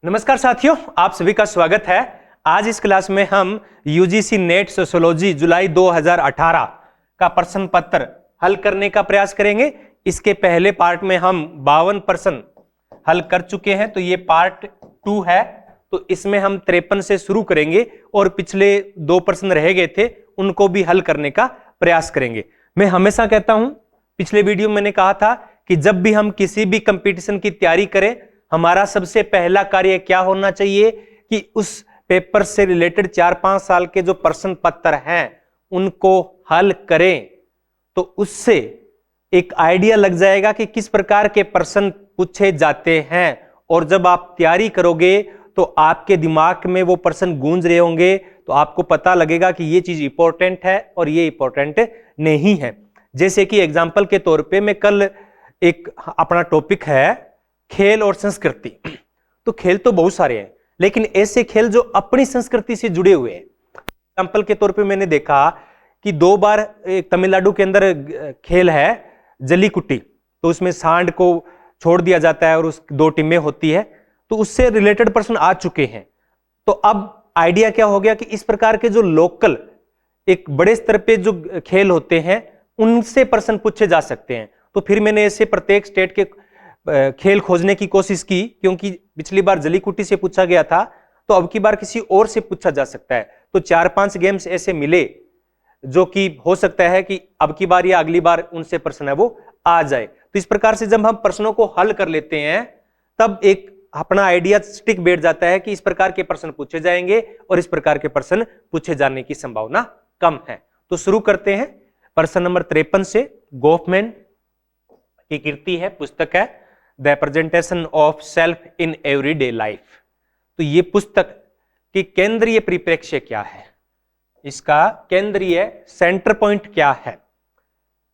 नमस्कार साथियों, आप सभी का स्वागत है। आज इस क्लास में हम यूजीसी नेट सोशियोलॉजी जुलाई 2018 का प्रश्न पत्र हल करने का प्रयास करेंगे। इसके पहले पार्ट में हम 52 प्रश्न हल कर चुके हैं, तो ये पार्ट 2 है। तो इसमें हम 53 से शुरू करेंगे और पिछले 2 प्रश्न रह गए थे उनको भी हल करने का प्रयास करेंगे। मैं हमेशा कहता हूं, पिछले वीडियो में मैंने कहा था कि जब भी हम किसी भी कंपटीशन की तैयारी करें, हमारा सबसे पहला कार्य क्या होना चाहिए कि उस पेपर से रिलेटेड 4-5 साल के जो प्रश्न पत्र हैं उनको हल करें। तो उससे एक आइडिया लग जाएगा कि किस प्रकार के प्रश्न पूछे जाते हैं, और जब आप तैयारी करोगे तो आपके दिमाग में वो प्रश्न गूंज रहे होंगे, तो आपको पता लगेगा कि ये चीज इंपॉर्टेंट है और ये इंपॉर्टेंट नहीं है। जैसे कि एग्जाम्पल के तौर पे मैं कल एक अपना टॉपिक है खेल और संस्कृति। तो खेल तो बहुत सारे हैं, लेकिन ऐसे खेल जो अपनी संस्कृति से जुड़े हुए हैं। एग्जाम्पल के तौर पे मैंने देखा कि 2 बार तमिलनाडु के अंदर खेल है जलीकुट्टी, तो उसमें सांड को छोड़ दिया जाता है और उस 2 टीमें होती है, तो उससे रिलेटेड प्रश्न आ चुके हैं। तो अब आइडिया क्या हो गया कि इस प्रकार के जो लोकल एक बड़े स्तर पे जो खेल होते हैं उनसे प्रश्न पूछे जा सकते हैं। तो फिर मैंने ऐसे प्रत्येक स्टेट के खेल खोजने की कोशिश की, क्योंकि पिछली बार जलीकुट्टी से पूछा गया था, तो अब की बार किसी और से पूछा जा सकता है। तो 4-5 गेम्स ऐसे मिले जो कि हो सकता है कि अब की बार या अगली बार उनसे प्रश्न है वो आ जाए। तो इस प्रकार से जब हम प्रश्नों को हल कर लेते हैं तब एक अपना आइडिया स्टिक बैठ जाता है कि इस प्रकार के प्रश्न पूछे जाएंगे और इस प्रकार के प्रश्न पूछे जाने की संभावना कम है। तो शुरू करते हैं प्रश्न नंबर 53 से। गोफमैन की कृति है, पुस्तक है the presentation of self in everyday life. तो ये पुस्तक की केंद्रीय परिप्रेक्ष्य क्या है, इसका केंद्रीय सेंटर पॉइंट क्या है,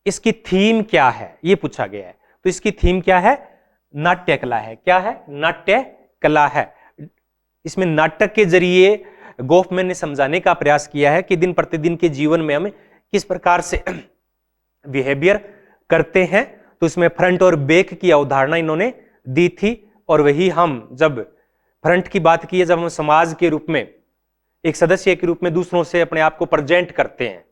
इसकी थीम क्या है, ये पूछा गया है। तो इसकी थीम क्या है? नाट्य कला है। क्या है? नाट्य कला है। इसमें नाटक के जरिए गोफमैन ने समझाने का प्रयास किया है कि दिन प्रतिदिन के जीवन में हम किस प्रकार से बिहेवियर करते हैं। तो इसमें फ्रंट और बैक की अवधारणा इन्होंने दी थी, और वही हम जब फ्रंट की बात की है, जब हम समाज के रूप में एक सदस्य के रूप में दूसरों से अपने आप को प्रेजेंट करते हैं,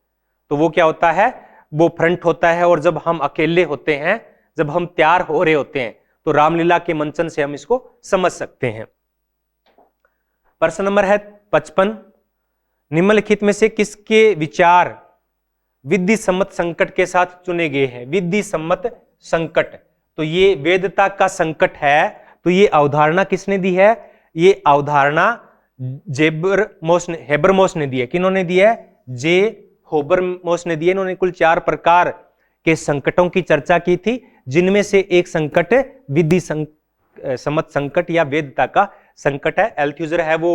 तो वो क्या होता है? वो फ्रंट होता है। और जब हम अकेले होते हैं, जब हम तैयार हो रहे होते हैं, तो रामलीला के मंचन से हम इसको समझ सकते हैं। प्रश्न नंबर है 55। निम्नलिखित में से किसके विचार विधि सम्मत संकट के साथ चुने गए हैं? विधि सम्मत संकट, तो ये वेदता का संकट है। तो ये अवधारणा किसने दी है? ये अवधारणा हेबरमॉस ने दी है। किन्होंने दी है? जे हेबरमॉस ने दी है। इन्होंने कुल 4 प्रकार के संकटों की चर्चा की थी, जिनमें से एक संकट विधि सम्मत संकट या वेदता का संकट है। एल्थ्यूजर है वो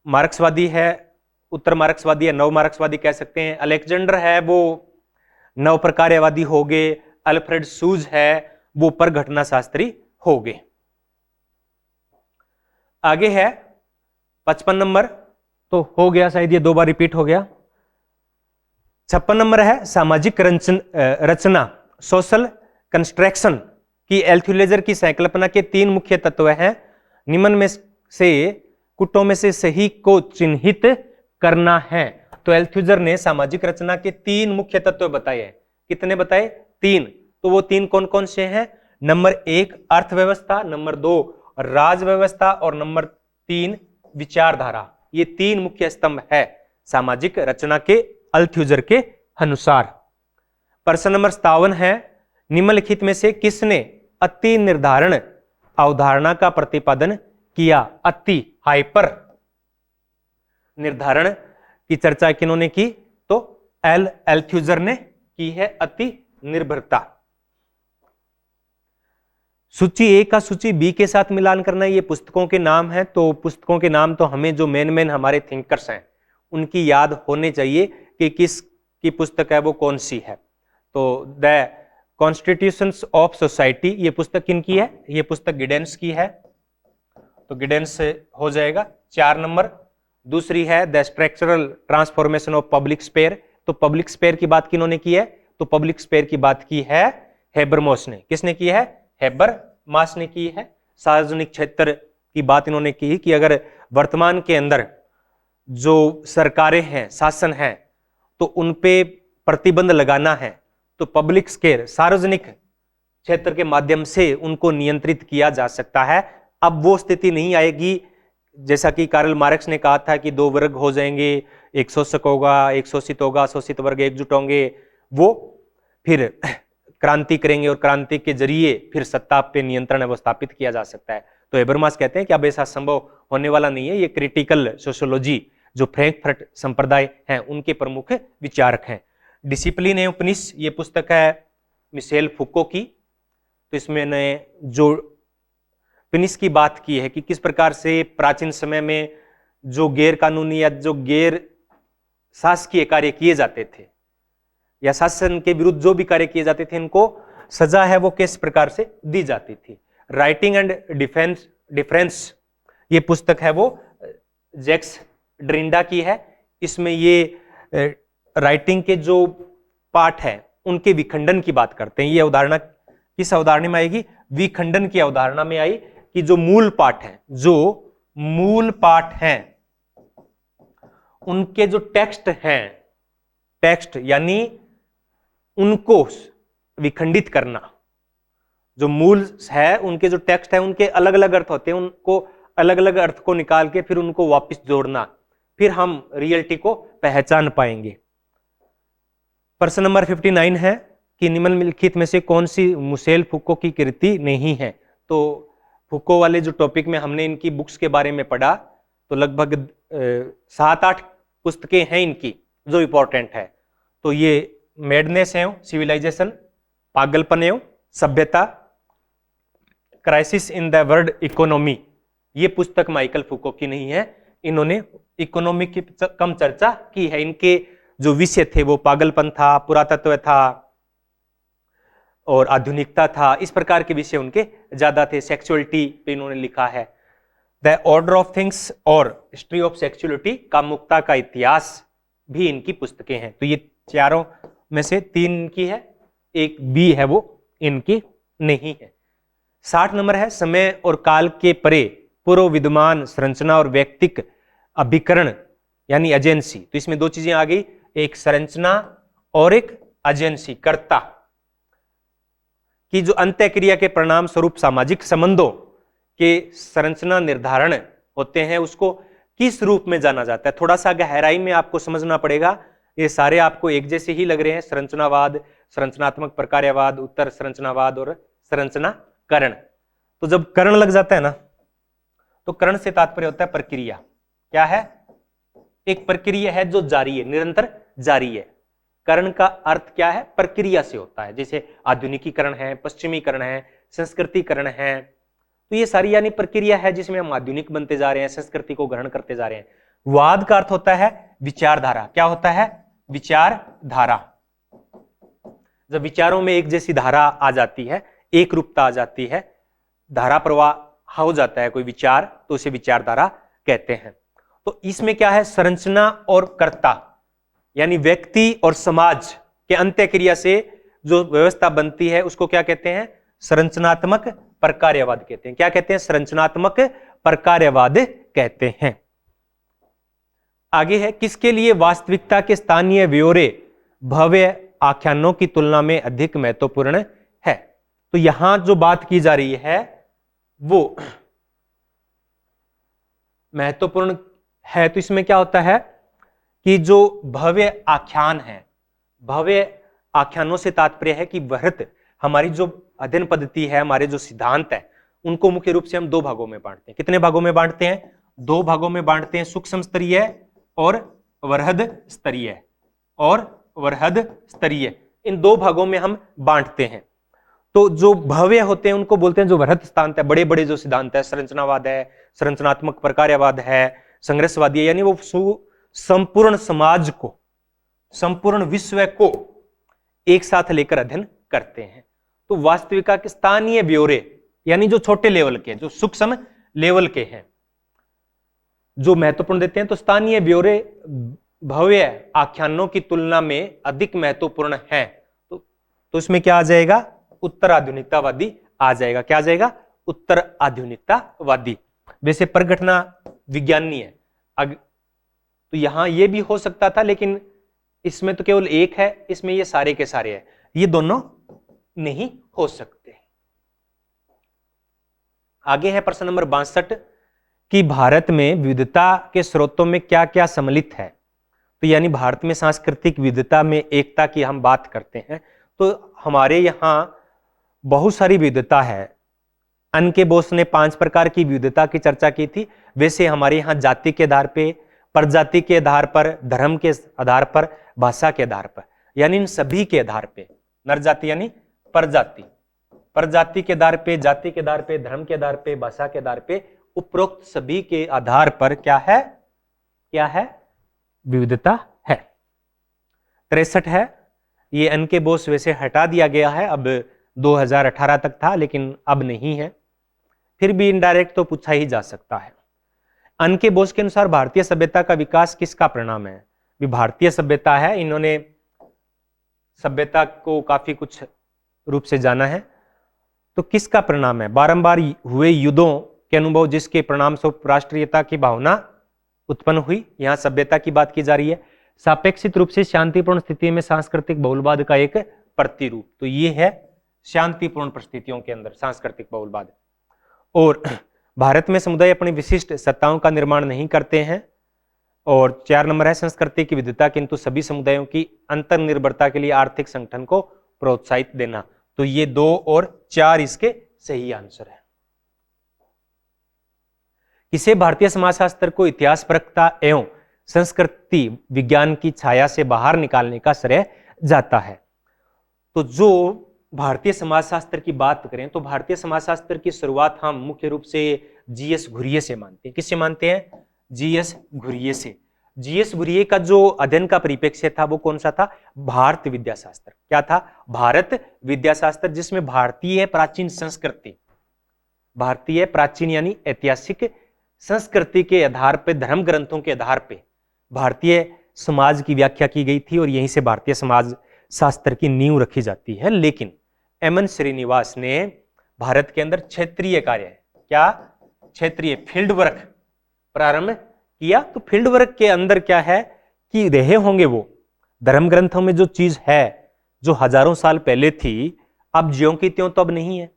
मार्क्सवादी है, उत्तर मार्क्सवादी या नव मार्क्सवादी कह सकते हैं। अलेक्जेंडर है वो नव प्रकार्यवादी हो गए। अल्फ्रेड सूज है वो पर घटना शास्त्री हो गए। आगे है 55 नंबर, तो हो गया शायद, ये 2 बार रिपीट हो गया। 56 नंबर है सामाजिक रचना, सोशल कंस्ट्रक्शन की एल्थ्यूजेर की संकल्पना के 3 मुख्य तत्व हैं। निम्न में से कुटों में से सही को चिन्हित करना है। तो एल्थ्यूजेर ने सामाजिक रचना के 3 मुख्य तत्व बताए हैं। कितने बताए? 3। तो वो 3 कौन कौन से हैं? नंबर 1 अर्थव्यवस्था, नंबर 2 राज व्यवस्था, और नंबर 3 विचारधारा। ये 3 मुख्य स्तंभ है सामाजिक रचना के अल्थ्यूजेर के अनुसार। प्रश्न नंबर 57 है। निम्नलिखित में से किसने अति निर्धारण अवधारणा का प्रतिपादन किया? अति, हाइपर निर्धारण की चर्चा किन्होंने की? तो एल्थ्यूजेर ने की है। अति निर्भरता। सूची ए का सूची बी के साथ मिलान करना, ये पुस्तकों के नाम है। तो पुस्तकों के नाम तो हमें जो मेन हमारे थिंकर्स हैं उनकी याद होने चाहिए कि किस की पुस्तक है वो कौन सी है। तो द कॉन्स्टिट्यूशंस ऑफ सोसाइटी, ये पुस्तक किनकी है? ये पुस्तक गिडेंस की है, तो गिडेंस हो जाएगा 4 नंबर। दूसरी है the structural transformation of public sphere, तो पब्लिक स्पेयर की बात किन्होंने की है? तो पब्लिक स्पेयर की बात की है हेबरमॉस ने। किसने की है? हेबरमॉस ने की है। सार्वजनिक क्षेत्र की बात इन्होंने की कि अगर वर्तमान के अंदर जो सरकारें हैं, शासन है, तो उन पे प्रतिबंध लगाना है तो पब्लिक स्केयर, सार्वजनिक क्षेत्र के माध्यम से उनको नियंत्रित किया जा सकता है। अब वो स्थिति नहीं आएगी जैसा कि कार्ल मार्क्स ने कहा था कि दो वर्ग हो जाएंगे, एक शोषक होगा, एक शोषित होगा, शोषित वर्ग एकजुट होंगे, वो फिर क्रांति करेंगे और क्रांति के जरिए फिर सत्ता पे नियंत्रण है वो स्थापित किया जा सकता है। तो हेबरमास कहते हैं कि अब ऐसा संभव होने वाला नहीं है। ये क्रिटिकल सोशियोलॉजी जो फ्रैंकफर्ट संप्रदाय हैं उनके प्रमुख विचारक हैं। डिसिप्लिन एवं उपनिषद ये पुस्तक है मिशेल फुको की। तो इसमें ने जो उपनिषद की बात की है कि किस प्रकार से प्राचीन समय में जो गैर कानूनी या जो गैर शासकीय कार्य किए जाते थे या शासन के विरुद्ध जो भी कार्य किए जाते थे, इनको सजा है वो किस प्रकार से दी जाती थी। राइटिंग एंड डिफरेंस ये पुस्तक है वो जैक्स ड्रिंडा की है। इसमें ये राइटिंग के जो पाठ है उनके विखंडन की बात करते हैं। ये अवधारणा किस अवधारणा में आएगी? विखंडन की अवधारणा में आई कि जो मूल पाठ है, जो मूल पाठ हैं उनके जो टेक्स्ट हैं, टेक्स्ट यानी उनको विखंडित करना। जो मूल है उनके जो टेक्स्ट है उनके अलग अलग अर्थ होते हैं, उनको अलग अलग अर्थ को निकाल के फिर उनको वापस जोड़ना, फिर हम रियलिटी को पहचान पाएंगे। प्रश्न नंबर 59 है कि निम्नलिखित में से कौन सी मिशेल फुको की कृति नहीं है। तो फुको वाले जो टॉपिक में हमने इनकी बुक्स के बारे में पढ़ा तो लगभग 7-8 पुस्तकें हैं इनकी जो इंपॉर्टेंट है। तो ये मैडनेस एवं सिविलाइजेशन, पागलपन एवं सभ्यता, crisis in the world economy, ये पुस्तक माइकल फुको की नहीं है। इन्होंने इकोनॉमी की कम चर्चा की है। इनके जो विषय थे वो पागलपन था, पुरातत्व था और आधुनिकता था, इस प्रकार के विषय उनके ज्यादा थे। सेक्सुअलिटी पे इन्होंने लिखा है द ऑर्डर ऑफ थिंग्स और हिस्ट्री ऑफ सेक्सुअलिटी, कामुकता का इतिहास भी इनकी पुस्तकें हैं। तो ये चारों में से 3 इनकी है, एक बी है वो इनकी नहीं है। 60 नंबर है समय और काल के परे पूर्व विद्यमान संरचना और व्यक्तिक अभिकरण यानी एजेंसी। तो इसमें 2 चीजें आ गई, एक संरचना और एक एजेंसी, कर्ता की जो अंत्य क्रिया के परिणाम स्वरूप सामाजिक संबंधों के संरचना निर्धारण होते हैं, उसको किस रूप में जाना जाता है। थोड़ा सा गहराई में आपको समझना पड़ेगा। ये सारे आपको एक जैसे ही लग रहे हैं, संरचनावाद, संरचनात्मक प्रकार्यवाद, उत्तर संरचनावाद और संरचनाकरण। तो जब करण लग जाता है ना, तो करण से तात्पर्य होता है प्रक्रिया। क्या है? एक प्रक्रिया है जो जारी है, निरंतर जारी है। करण का अर्थ क्या है? प्रक्रिया से होता है। जैसे आधुनिकीकरण है, पश्चिमीकरण है, संस्कृतिकरण है, तो ये सारी यानी प्रक्रिया है जिसमें हम आधुनिक बनते जा रहे हैं, संस्कृति को ग्रहण करते जा रहे हैं। वाद का अर्थ होता है विचारधारा। क्या होता है? विचारधारा। जब विचारों में एक जैसी धारा आ जाती है, एक रूपता आ जाती है, धारा प्रवाह हो जाता है कोई विचार, तो उसे विचारधारा कहते हैं। तो इसमें क्या है? संरचना और कर्ता यानी व्यक्ति और समाज के अंत्य क्रिया से जो व्यवस्था बनती है उसको क्या कहते हैं? संरचनात्मक प्रकार्यवाद कहते हैं। क्या कहते हैं? संरचनात्मक प्रकार्यवाद कहते हैं। आगे है किसके लिए वास्तविकता के स्थानीय ब्यौरे भव्य आख्यानों की तुलना में अधिक महत्वपूर्ण है। तो यहां जो बात की जा रही है वो महत्वपूर्ण है। तो इसमें क्या होता है कि जो भव्य आख्यान है, भव्य आख्यानों से तात्पर्य है कि वृहत हमारी जो अध्ययन पद्धति है, हमारे जो सिद्धांत है, उनको मुख्य रूप से हम 2 भागों में बांटते हैं। कितने भागों में बांटते हैं? 2 भागों में बांटते हैं, सूक्ष्म स्तरीय और वृहद स्तरीय और वृहद स्तरीय। इन 2 भागों में हम बांटते हैं। तो जो भव्य होते हैं उनको बोलते हैं जो वृहद सिद्धांत है, बड़े बड़े जो सिद्धांत है, संरचनावाद है, संरचनात्मक प्रकार्यवाद है, संघर्षवादी है, यानी वो संपूर्ण समाज को, संपूर्ण विश्व को एक साथ लेकर अध्ययन करते हैं। तो वास्तविकता के स्थानीय ब्यौरे यानी जो छोटे लेवल के, जो सूक्ष्म लेवल के हैं, जो महत्वपूर्ण देते हैं। तो स्थानीय ब्यौरे भव्य आख्यानों की तुलना में अधिक महत्वपूर्ण है। तो इसमें क्या आ जाएगा? उत्तर आधुनिकतावादी आ जाएगा। क्या आ जाएगा? उत्तर आधुनिकतावादी। वैसे परघटना विज्ञानी है। तो यहां ये भी हो सकता था, लेकिन इसमें तो केवल एक है, इसमें ये सारे के सारे है, ये दोनों नहीं हो सकते। आगे है प्रश्न नंबर 62 कि भारत में विविधता के स्रोतों में क्या क्या सम्मिलित है। तो यानी भारत में सांस्कृतिक विविधता में एकता की हम बात करते हैं तो हमारे यहाँ बहुत सारी विविधता है। अन के बोस ने 5 प्रकार की विविधता की चर्चा की थी। वैसे हमारे यहाँ जाति के आधार पे, प्रजाति के आधार पर, धर्म के आधार पर, भाषा के आधार पर, यानी इन सभी के आधार पे, नर जाति यानी प्रजाति, प्रजाति के आधार पे, जाति के आधार पे, धर्म के आधार पे, भाषा के आधार पे, उपरोक्त सभी के आधार पर क्या है विविधता है। 63 है, ये अन के बोस वैसे हटा दिया गया है, अब 2018 तक था लेकिन अब नहीं है, फिर भी इनडायरेक्ट तो पूछा ही जा सकता है। अन के बोस के अनुसार भारतीय सभ्यता का विकास किसका परिणाम है। भी भारतीय सभ्यता है, इन्होंने सभ्यता को काफी कुछ रूप से जाना है, तो किसका परिणाम है। बारंबार हुए युद्धों के अनुभव जिसके परिणाम स्वरूप राष्ट्रीयता की भावना उत्पन्न हुई, यहां सभ्यता की बात की जा रही है। सापेक्षित रूप से शांतिपूर्ण स्थिति में सांस्कृतिक बहुलवाद का एक प्रतिरूप, तो ये है शांतिपूर्ण परिस्थितियों के अंदर सांस्कृतिक बहुलवाद। और भारत में समुदाय अपनी विशिष्ट सत्ताओं का निर्माण नहीं करते हैं। और 4 नंबर है संस्कृति की विविधता किंतु सभी समुदायों की अंतर्निर्भरता के लिए आर्थिक संगठन को प्रोत्साहित देना। तो ये 2 और 4 इसके सही आंसर है। किसे भारतीय समाजशास्त्र को इतिहासपरकता एवं संस्कृति विज्ञान की छाया से बाहर निकालने का श्रेय जाता है। तो जो भारतीय समाजशास्त्र की बात करें तो भारतीय समाजशास्त्र की शुरुआत हम मुख्य रूप से जीएस घुरिये से मानते हैं। किससे मानते हैं? जीएस घुरिये से। जीएस घुरिये का जो अध्ययन का परिप्रेक्ष्य था वो कौन सा था? भारत विद्याशास्त्र। क्या था? भारत विद्याशास्त्र, जिसमें भारतीय प्राचीन संस्कृति, भारतीय प्राचीन यानी ऐतिहासिक संस्कृति के आधार पर, धर्म ग्रंथों के आधार पर भारतीय समाज की व्याख्या की गई थी और यहीं से भारतीय समाज शास्त्र की नींव रखी जाती है। लेकिन एमएन श्रीनिवास ने भारत के अंदर क्षेत्रीय कार्य, क्या क्षेत्रीय फील्ड वर्क प्रारंभ किया। तो फील्ड वर्क के अंदर क्या है कि रहे होंगे वो धर्म ग्रंथों में जो चीज है जो हजारों साल पहले थी, अब ज्यों की त्यों तो अब नहीं है,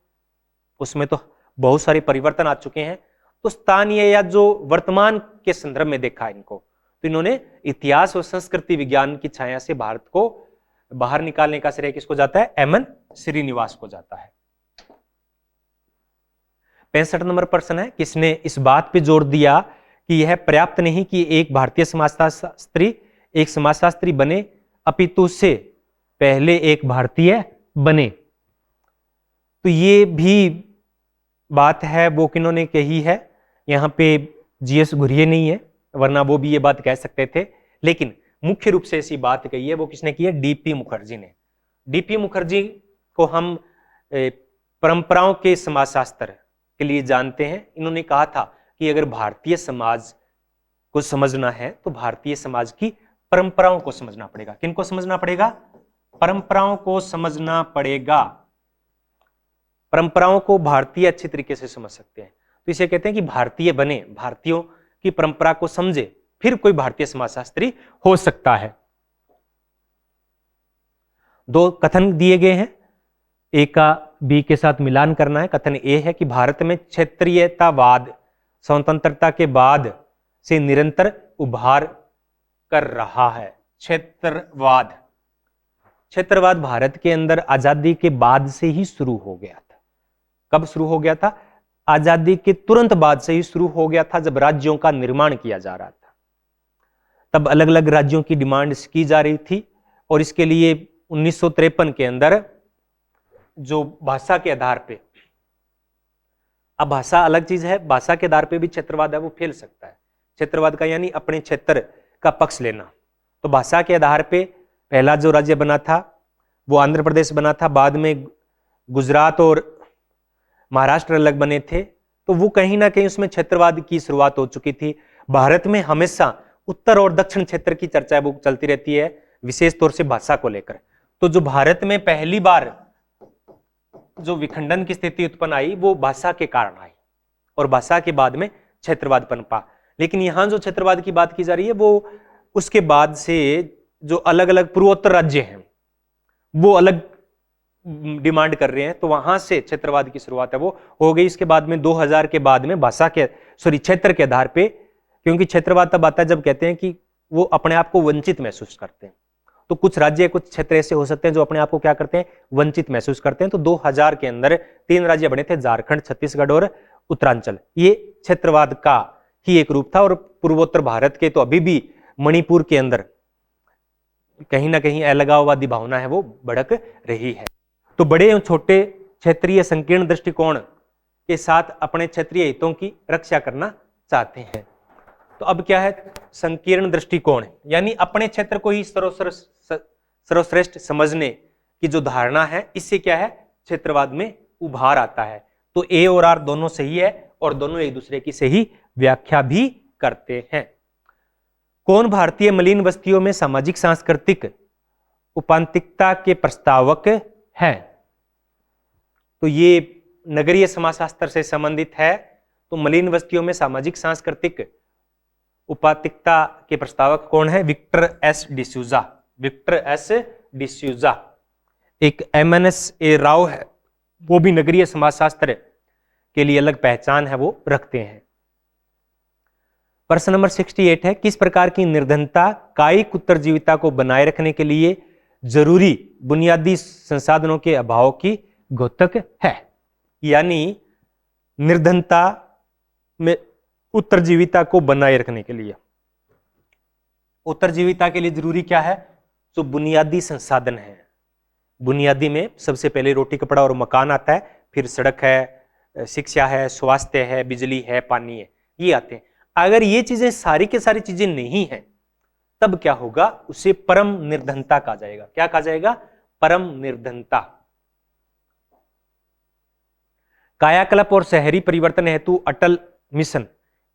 उसमें तो बहुत सारे परिवर्तन आ चुके हैं। तो स्थानीय या जो वर्तमान के संदर्भ में देखा इनको, तो इन्होंने इतिहास और संस्कृति विज्ञान की छाया से भारत को बाहर निकालने का श्रेय किसको जाता है? एमएन श्रीनिवास को जाता है। 65 नंबर प्रश्न है, किसने इस बात पे जोर दिया कि यह पर्याप्त नहीं कि एक भारतीय समाजशास्त्री एक समाजशास्त्री बने, अपितु से पहले एक भारतीय बने। तो ये भी बात है वो किन्होंने कही है, यहां पे जीएस घुरिये नहीं है, वरना वो भी ये बात कह सकते थे। लेकिन मुख्य रूप से ऐसी बात कही है वो किसने की है? डीपी मुखर्जी ने। डीपी मुखर्जी को हम परंपराओं के समाजशास्त्र के लिए जानते हैं। इन्होंने कहा था कि अगर भारतीय समाज को समझना है तो भारतीय समाज की परंपराओं को समझना पड़ेगा। किनको समझना पड़ेगा? परंपराओं को समझना पड़ेगा। परंपराओं को भारतीय अच्छी तरीके से समझ सकते हैं तो इसे कहते हैं कि भारतीय बने, भारतीयों की परंपरा को समझे, फिर कोई भारतीय समाजशास्त्री हो सकता है। 2 कथन दिए गए हैं, ए का बी के साथ मिलान करना है। कथन ए है कि भारत में क्षेत्रीयतावाद स्वतंत्रता के बाद से निरंतर उभार कर रहा है। क्षेत्रवाद, क्षेत्रवाद भारत के अंदर आजादी के बाद से ही शुरू हो गया था। कब शुरू हो गया था? आजादी के तुरंत बाद से ही शुरू हो गया था, जब राज्यों का निर्माण किया जा रहा था। तब अलग अलग राज्यों की डिमांड्स की जा रही थी और इसके लिए 1953 के अंदर जो भाषा के आधार पे, अब भाषा अलग चीज है, भाषा के आधार पे भी क्षेत्रवाद है वो फैल सकता है। क्षेत्रवाद का यानी अपने क्षेत्र का पक्ष लेना। तो भाषा के आधार पे पहला जो राज्य बना था वो आंध्र प्रदेश बना था, बाद में गुजरात और महाराष्ट्र अलग बने थे। तो वो कहीं ना कहीं उसमें क्षेत्रवाद की शुरुआत हो चुकी थी। भारत में हमेशा उत्तर और दक्षिण क्षेत्र की चर्चा वो चलती रहती है, विशेष तौर से भाषा को लेकर। तो जो भारत में पहली बार जो विखंडन की स्थिति उत्पन्न आई वो भाषा के कारण आई और भाषा के बाद में क्षेत्रवाद पनपा। लेकिन यहां जो क्षेत्रवाद की बात की जा रही है वो उसके बाद से जो अलग अलग पूर्वोत्तर राज्य हैं वो अलग डिमांड कर रहे हैं, तो वहां से क्षेत्रवाद की शुरुआत है वो हो गई। इसके बाद में 2000 के बाद में क्षेत्र के आधार पे, क्योंकि क्षेत्रवाद तब आता है जब कहते हैं कि वो अपने आप को वंचित महसूस करते हैं। तो कुछ राज्य कुछ क्षेत्र ऐसे हो सकते हैं जो अपने आप को क्या करते हैं, वंचित महसूस करते हैं। तो 2000 के अंदर 3 राज्य बने थे, झारखंड, छत्तीसगढ़ और उत्तरांचल। ये क्षेत्रवाद का ही एक रूप था। और पूर्वोत्तर भारत के तो अभी भी मणिपुर के अंदर कहीं ना कहीं अलगाववादी भावना है वो भड़क रही है। तो बड़े एवं छोटे क्षेत्रीय संकीर्ण दृष्टिकोण के साथ अपने क्षेत्रीय हितों की रक्षा करना चाहते हैं। तो अब क्या है, संकीर्ण दृष्टिकोण, यानी अपने क्षेत्र को ही सर्वश्रेष्ठ समझने की जो धारणा है, इससे क्या है, क्षेत्रवाद में उभार आता है। तो ए और आर दोनों सही है और दोनों एक दूसरे की सही व्याख्या भी करते हैं। कौन भारतीय मलिन बस्तियों में सामाजिक सांस्कृतिक उपांतिकता के प्रस्तावक है? तो ये नगरीय समाजशास्त्र से संबंधित है। तो मलिन बस्तियों में सामाजिक सांस्कृतिक उपांतिकता के प्रस्तावक कौन है? विक्टर एस डिसूजा। विक्टर एस डिसूजा। एक MNS राव है, वो भी नगरीय समाजशास्त्र के लिए अलग पहचान है वो रखते हैं। प्रश्न नंबर 68 है, किस प्रकार की निर्धनता कायिक उत्तरजीविता को बनाए रखने के लिए जरूरी बुनियादी संसाधनों के अभाव की घोतक है? यानी निर्धनता में उत्तरजीविता को बनाए रखने के लिए, उत्तरजीविता के लिए जरूरी क्या है? जो बुनियादी संसाधन है। बुनियादी में सबसे पहले रोटी कपड़ा और मकान आता है, फिर सड़क है, शिक्षा है, स्वास्थ्य है, बिजली है, पानी है, ये आते हैं। अगर ये चीजें सारी के सारी चीजें नहीं है तब क्या होगा? उसे परम निर्धनता कहा जाएगा। क्या कहा जाएगा? परम निर्धनता। कायाकल्प और शहरी परिवर्तन हेतु अटल मिशन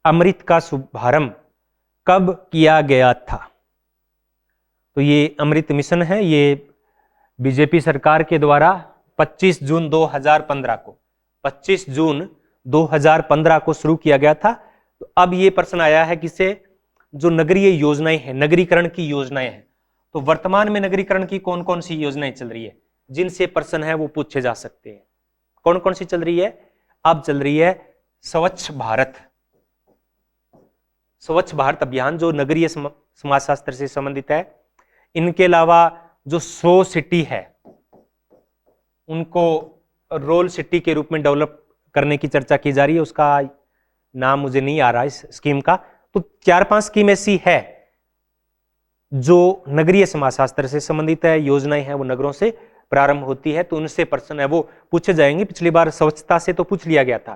अमृत का शुभारंभ कब किया गया था? तो ये अमृत मिशन है, ये बीजेपी सरकार के द्वारा 25 जून 2015 को 25 जून 2015 को शुरू किया गया था। तो अब ये प्रश्न आया है किसे? जो नगरीय योजनाएं हैं, नगरीकरण की योजनाएं हैं। तो वर्तमान में नगरीकरण की कौन कौन सी योजनाएं चल रही है जिनसे प्रश्न है वो पूछे जा सकते हैं? कौन कौन सी चल रही है? अब चल रही है स्वच्छ भारत। स्वच्छ भारत अभियान जो नगरीय समाजशास्त्र से संबंधित है। इनके अलावा जो 100 सिटी है उनको रोल सिटी के रूप में डेवलप करने की चर्चा की जा रही है। उसका नाम मुझे नहीं आ रहा इस स्कीम का। तो 4-5 स्कीम ऐसी है जो नगरीय समाजशास्त्र से संबंधित है, योजनाएं हैं वो नगरों से प्रारंभ होती है। तो उनसे प्रश्न है वो पूछे जाएंगे। पिछली बार स्वच्छता से तो पूछ लिया गया था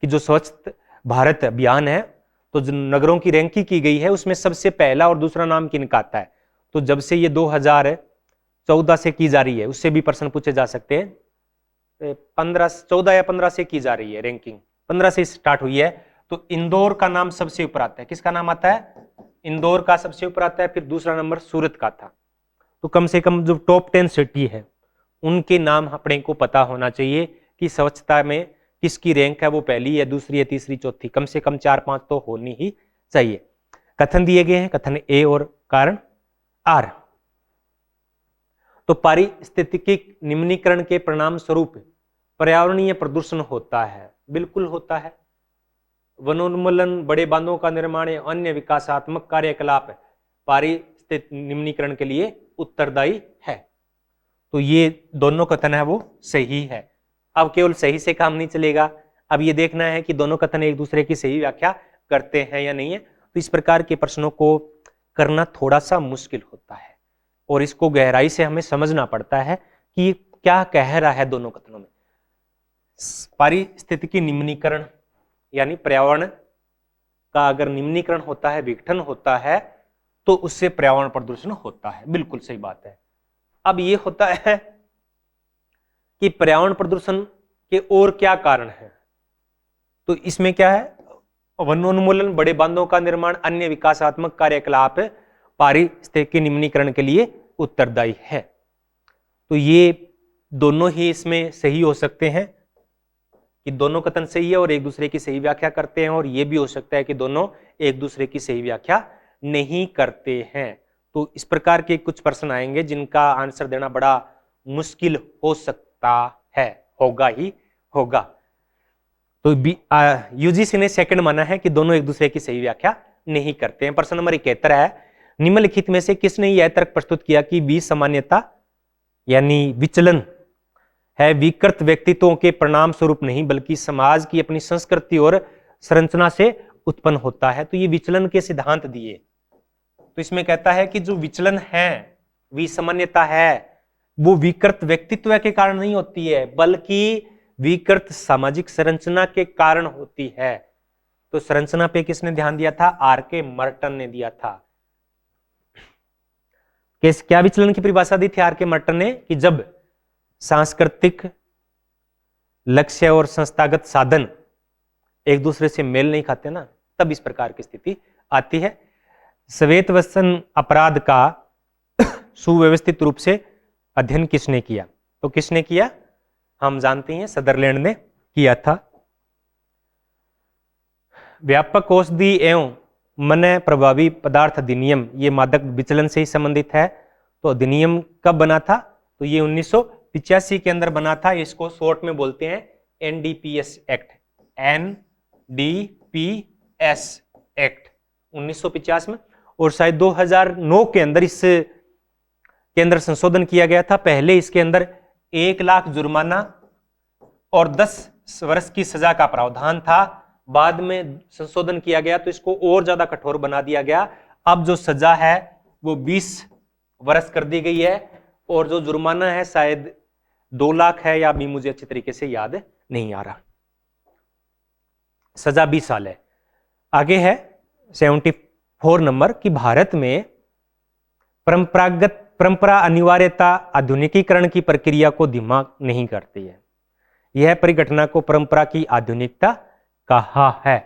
कि जो स्वच्छ भारत अभियान है, तो जो नगरों की रैंकिंग की गई है उसमें सबसे पहला और दूसरा नाम किनका आता है? तो जब से ये 2014 से की जा रही है उससे भी प्रश्न पूछे जा सकते हैं। 14 या 15 से की जा रही है रैंकिंग, 15 से स्टार्ट हुई है। तो इंदौर का नाम सबसे ऊपर आता है। किसका नाम आता है? इंदौर का सबसे ऊपर आता है, फिर दूसरा नंबर सूरत का था। तो कम से कम जो टॉप 10 सिटी है उनके नाम अपने को पता होना चाहिए कि स्वच्छता में किसकी रैंक है, वो पहली है, दूसरी है, तीसरी, चौथी, कम से कम 4-5 तो होनी ही चाहिए। कथन दिए गए हैं, कथन ए और कारण आर। तो पारिस्थितिकी निम्नीकरण के परिणाम स्वरूप पर्यावरणीय प्रदूषण होता है। बिल्कुल होता है। वनोन्मूलन, बड़े बांधों का निर्माण या अन्य विकासात्मक कार्यकलाप पारिस्थितिक निम्नीकरण के लिए उत्तरदायी है। तो ये दोनों कथन है वो सही है। अब केवल सही से काम नहीं चलेगा, अब ये देखना है कि दोनों कथन एक दूसरे की सही व्याख्या करते हैं या नहीं है। तो इस प्रकार के प्रश्नों को करना थोड़ा सा मुश्किल होता है और इसको गहराई से हमें समझना पड़ता है कि क्या कह रहा है दोनों कथनों में। पारिस्थितिकी निम्नीकरण यानी पर्यावरण का अगर निम्नीकरण होता है, विघटन होता है, तो उससे पर्यावरण प्रदूषण होता है। बिल्कुल सही बात है। अब ये होता है कि पर्यावरण प्रदूषण के और क्या कारण है? तो इसमें क्या है? वनोन्मूलन, बड़े बांधों का निर्माण, अन्य विकासात्मक कार्यकलाप पारिस्थितिकी निम्नीकरण के लिए उत्तरदायी है। तो ये दोनों ही इसमें सही हो सकते हैं। कि दोनों कथन सही है और एक दूसरे की सही व्याख्या करते हैं, और यह भी हो सकता है कि दोनों एक दूसरे की सही व्याख्या नहीं करते हैं। तो इस प्रकार के कुछ प्रश्न आएंगे जिनका आंसर देना बड़ा मुश्किल हो सकता है, होगा ही होगा। तो यूजीसी ने सेकंड माना है कि दोनों एक दूसरे की सही व्याख्या नहीं करते हैं। प्रश्न नंबर 71 है, निम्नलिखित में से किसने यह तर्क प्रस्तुत किया कि विसमान्यता यानी विचलन है विकृत व्यक्तित्वों के परिणाम स्वरूप नहीं बल्कि समाज की अपनी संस्कृति और संरचना से उत्पन्न होता है। तो ये विचलन के सिद्धांत दिए। तो इसमें कहता है कि जो विचलन है, विसमान्यता है, वो विकृत व्यक्तित्व के कारण नहीं होती है बल्कि विकृत सामाजिक संरचना के कारण होती है। तो संरचना पे किसने ध्यान दिया था? आर.के. मर्टन ने दिया था। क्या विचलन की परिभाषा दी थी आर.के. मर्टन ने? कि जब सांस्कृतिक लक्ष्य और संस्थागत साधन एक दूसरे से मेल नहीं खाते ना, तब इस प्रकार की स्थिति आती है। श्वेतवसन अपराध का सुव्यवस्थित रूप से अध्ययन किसने किया? तो किसने किया? हम जानते हैं सदरलैंड ने किया था। व्यापक औषधि एवं मन प्रभावी पदार्थ अधिनियम, ये मादक विचलन से ही संबंधित है। तो अधिनियम कब बना था? तो ये 1985 के अंदर बना था। इसको शॉर्ट में बोलते हैं एनडीपीएस एक्ट, एनडीपीएस एक्ट 1950 में। और शायद 2009 के अंदर इस के अंदर संशोधन किया गया था। पहले इसके अंदर 1 लाख जुर्माना और 10 वर्ष की सजा का प्रावधान था। बाद में संशोधन किया गया तो इसको और ज्यादा कठोर बना दिया गया। अब जो सजा है वो 20 वर्ष कर दी गई है, और जो जुर्माना है शायद 2 लाख है, या भी मुझे अच्छी तरीके से याद नहीं आ रहा। सजा 20 साल है। आगे है 74 नंबर कि भारत में परंपरा अनिवार्यता आधुनिकीकरण की प्रक्रिया को धीमा नहीं करती है। यह परिघटना को परंपरा की आधुनिकता कहा है।